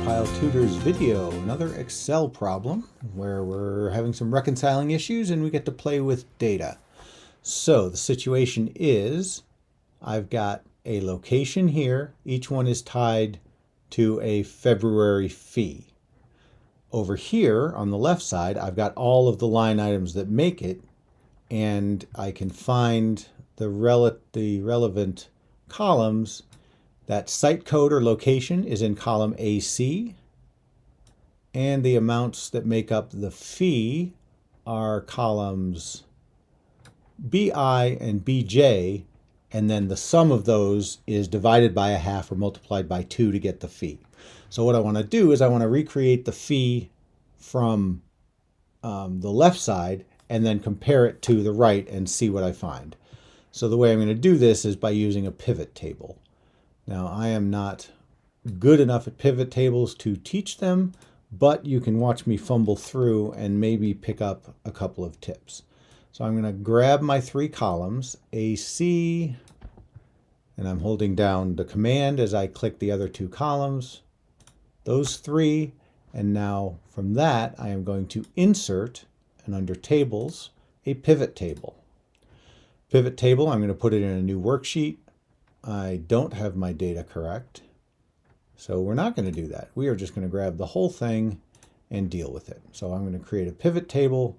Pile Tutors video, another Excel problem where we're having some reconciling issues and we get to play with data. So the situation is I've got a location here. Each one is tied to a February fee. Over here on the left side, I've got all of the line items that make it, and I can find the relevant columns. That site code or location is in column AC, and the amounts that make up the fee are columns BI and BJ, and then the sum of those is divided by a half or multiplied by 2 to get the fee. So what I want to do is I want to recreate the fee from the left side and then compare it to the right and see what I find. So the way I'm going to do this is by using a pivot table. Now, I am not good enough at pivot tables to teach them, but you can watch me fumble through and maybe pick up a couple of tips. So I'm going to grab my 3 columns, AC, and I'm holding down the command as I click the other 2 columns, those 3, and now from that I am going to insert, and under tables, a pivot table. Pivot table, I'm going to put it in a new worksheet. I don't have my data correct, so we're not going to do that. We are just going to grab the whole thing and deal with it. So I'm going to create a pivot table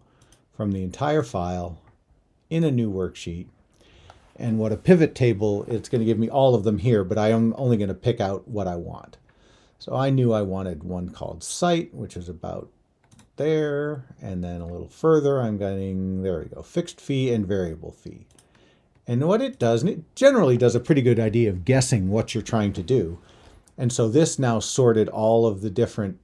from the entire file in a new worksheet. And what a pivot table, it's going to give me all of them here, but I am only going to pick out what I want. So I knew I wanted one called site, which is about there, and then a little further I'm getting, there we go, fixed fee and variable fee. And what it does, and it generally does a pretty good idea of guessing what you're trying to do. And so this now sorted all of the different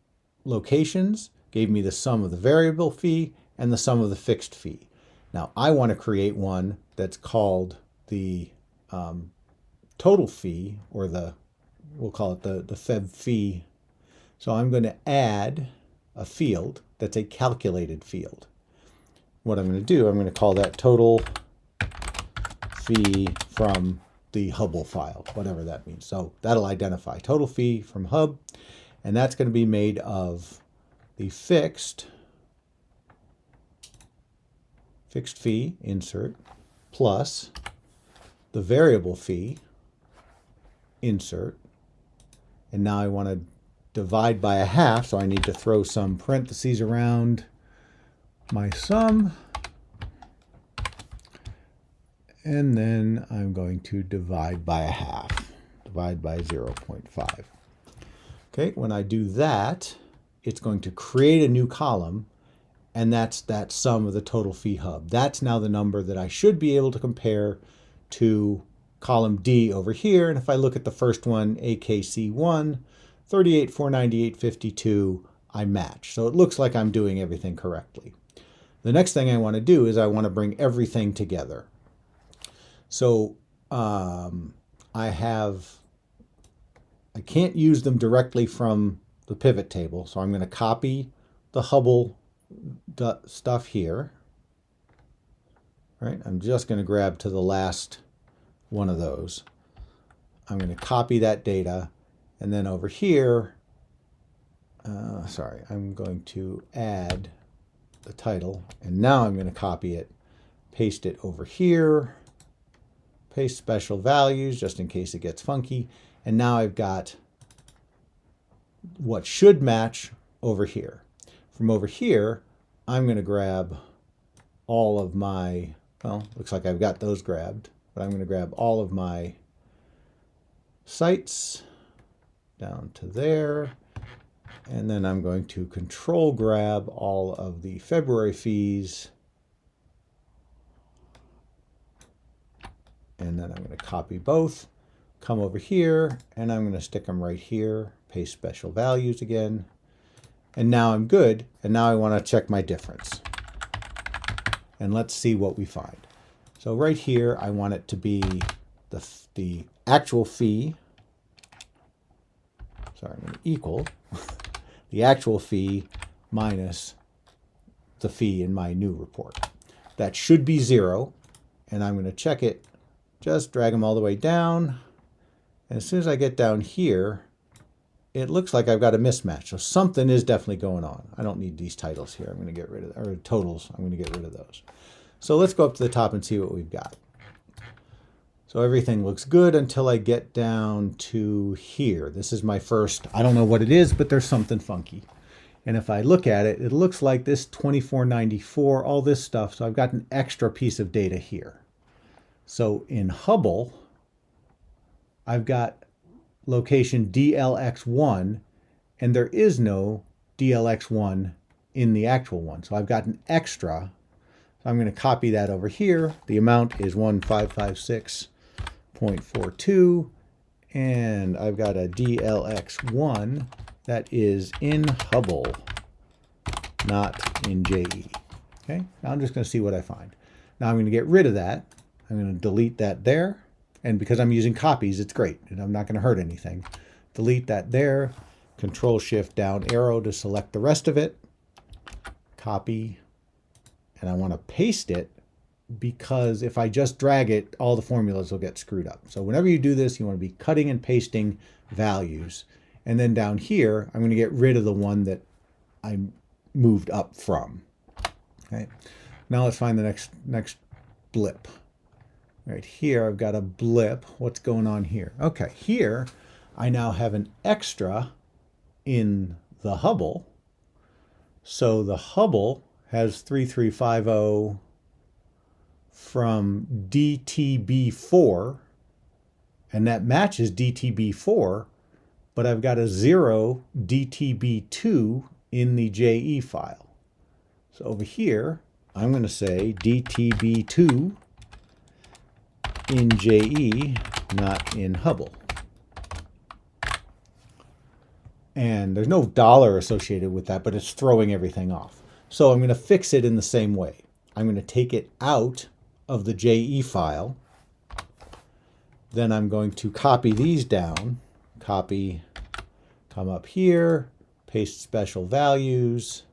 locations, gave me the sum of the variable fee and the sum of the fixed fee. Now I want to create one that's called the total fee, or we'll call it the Feb fee. So I'm going to add a field that's a calculated field. What I'm going to do, I'm going to call that total fee from the Hubble file, whatever that means. So that'll identify total fee from Hub, and that's going to be made of the fixed fee, insert, plus the variable fee, insert, and now I want to divide by a half, so I need to throw some parentheses around my sum. And then I'm going to divide by a half, divide by 0.5. Okay, when I do that, it's going to create a new column, and that's that sum of the total fee Hub. That's now the number that I should be able to compare to column D over here. And if I look at the first one, AKC1, 38,498.52, I match. So it looks like I'm doing everything correctly. The next thing I want to do is I want to bring everything together. So I can't use them directly from the pivot table, so I'm going to copy the Hubble stuff here. Right? I'm just going to grab to the last one of those. I'm going to copy that data, and then over here, I'm going to add the title, and now I'm going to copy it, paste it over here, paste special values just in case it gets funky, and now I've got what should match over here. From over here, I'm going to grab all of my, well, looks like I've got those grabbed, but I'm going to grab all of my sites down to there, and then I'm going to control grab all of the February fees, and then I'm going to copy both, come over here, and I'm going to stick them right here, paste special values again, and now I'm good, and now I want to check my difference. And let's see what we find. So right here, I want it to be the actual fee, sorry, I'm going to equal the actual fee minus the fee in my new report. That should be 0, and I'm going to check it. Just drag them all the way down. And as soon as I get down here, it looks like I've got a mismatch. So something is definitely going on. I don't need these titles here. I'm going to get rid of, or totals. I'm going to get rid of those. So let's go up to the top and see what we've got. So everything looks good until I get down to here. This is my first, I don't know what it is, but there's something funky. And if I look at it, it looks like this 2494, all this stuff. So I've got an extra piece of data here. So in Hubble, I've got location DLX1, and there is no DLX1 in the actual one. So I've got an extra. So I'm going to copy that over here. The amount is 1556.42, and I've got a DLX1 that is in Hubble, not in JE. Okay, now I'm just going to see what I find. Now I'm going to get rid of that. I'm going to delete that there. And because I'm using copies, it's great. And I'm not going to hurt anything. Delete that there. Control-Shift down arrow to select the rest of it. Copy. And I want to paste it because if I just drag it, all the formulas will get screwed up. So whenever you do this, you want to be cutting and pasting values. And then down here, I'm going to get rid of the one that I moved up from. Okay. Now let's find the next blip. Right here, I've got a blip. What's going on here? Okay, here I now have an extra in the Hubble. So the Hubble has 3350 from DTB4, and that matches DTB4, but I've got a 0 DTB2 in the JE file. So over here, I'm going to say DTB2 in JE, not in Hubble. And there's no dollar associated with that, but it's throwing everything off. So I'm going to fix it in the same way. I'm going to take it out of the JE file. Then I'm going to copy these down. Copy, come up here, paste special values,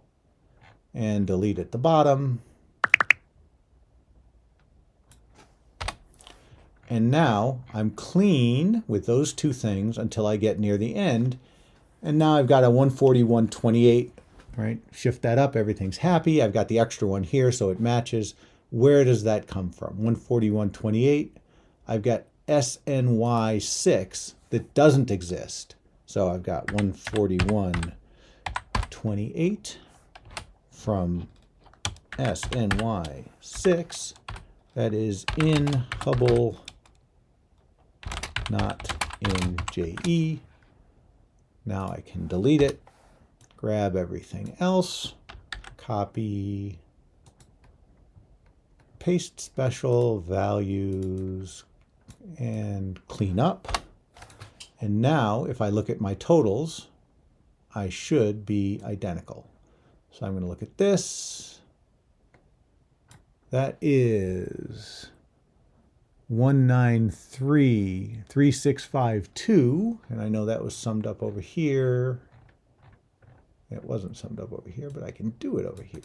and delete at the bottom. And now I'm clean with those two things until I get near the end. And now I've got a 141.28, right? Shift that up, everything's happy. I've got the extra one here, so it matches. Where does that come from? 141.28. I've got SNY6 that doesn't exist. So I've got 141.28 from SNY6 that is in Hubble, not in JE. Now I can delete it, grab everything else, copy, paste special values, and clean up. And now if I look at my totals, I should be identical. So I'm going to look at this. That is 193.3652, and I know that was summed up over here. It wasn't summed up over here, but I can do it over here.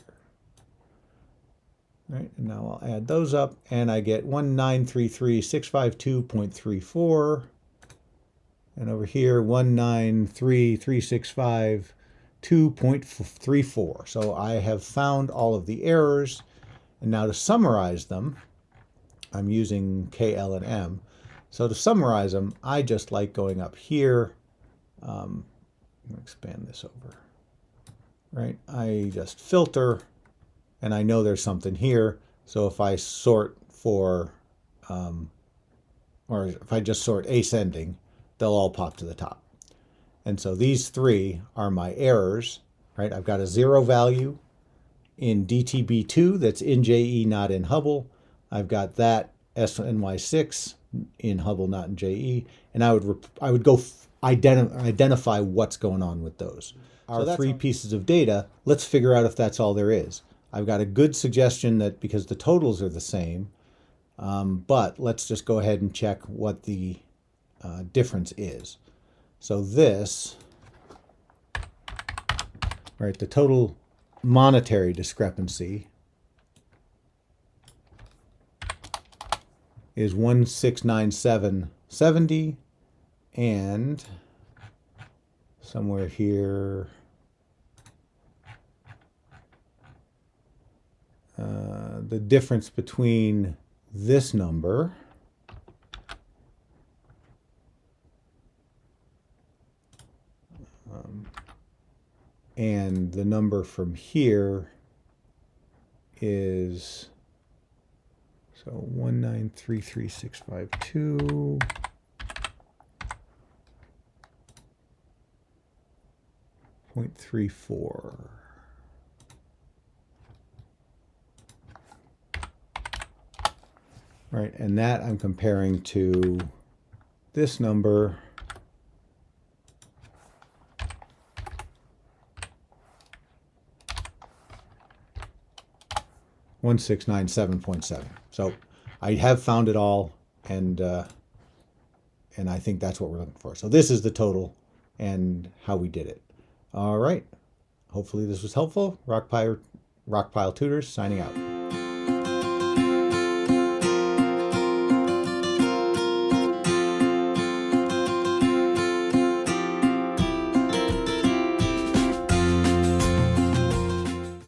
All right, and now I'll add those up, and I get 1933652.34, and over here 1933652.34. So I have found all of the errors, and now to summarize them, I'm using K, L, and M. So to summarize them, I just like going up here. I'm going to expand this over. Right? I just filter, and I know there's something here. So if I sort for, or if I just sort ascending, they'll all pop to the top. And so these three are my errors. Right? I've got a 0 value in DTB2 that's in JE, not in Hubble. I've got that SNY6 in Hubble, not in JE, and I would go identify what's going on with those. Our three pieces of data, let's figure out if that's all there is. I've got a good suggestion that because the totals are the same, but let's just go ahead and check what the difference is. So this, right, the total monetary discrepancy is 1697.70, and somewhere here. The difference between this number and the number from here is, so 1933652 0.34. Right, and that I'm comparing to this number, $1697.7. So I have found it all, and I think that's what we're looking for. So this is the total and how we did it. All right. Hopefully this was helpful. Rockpile Tutors signing out.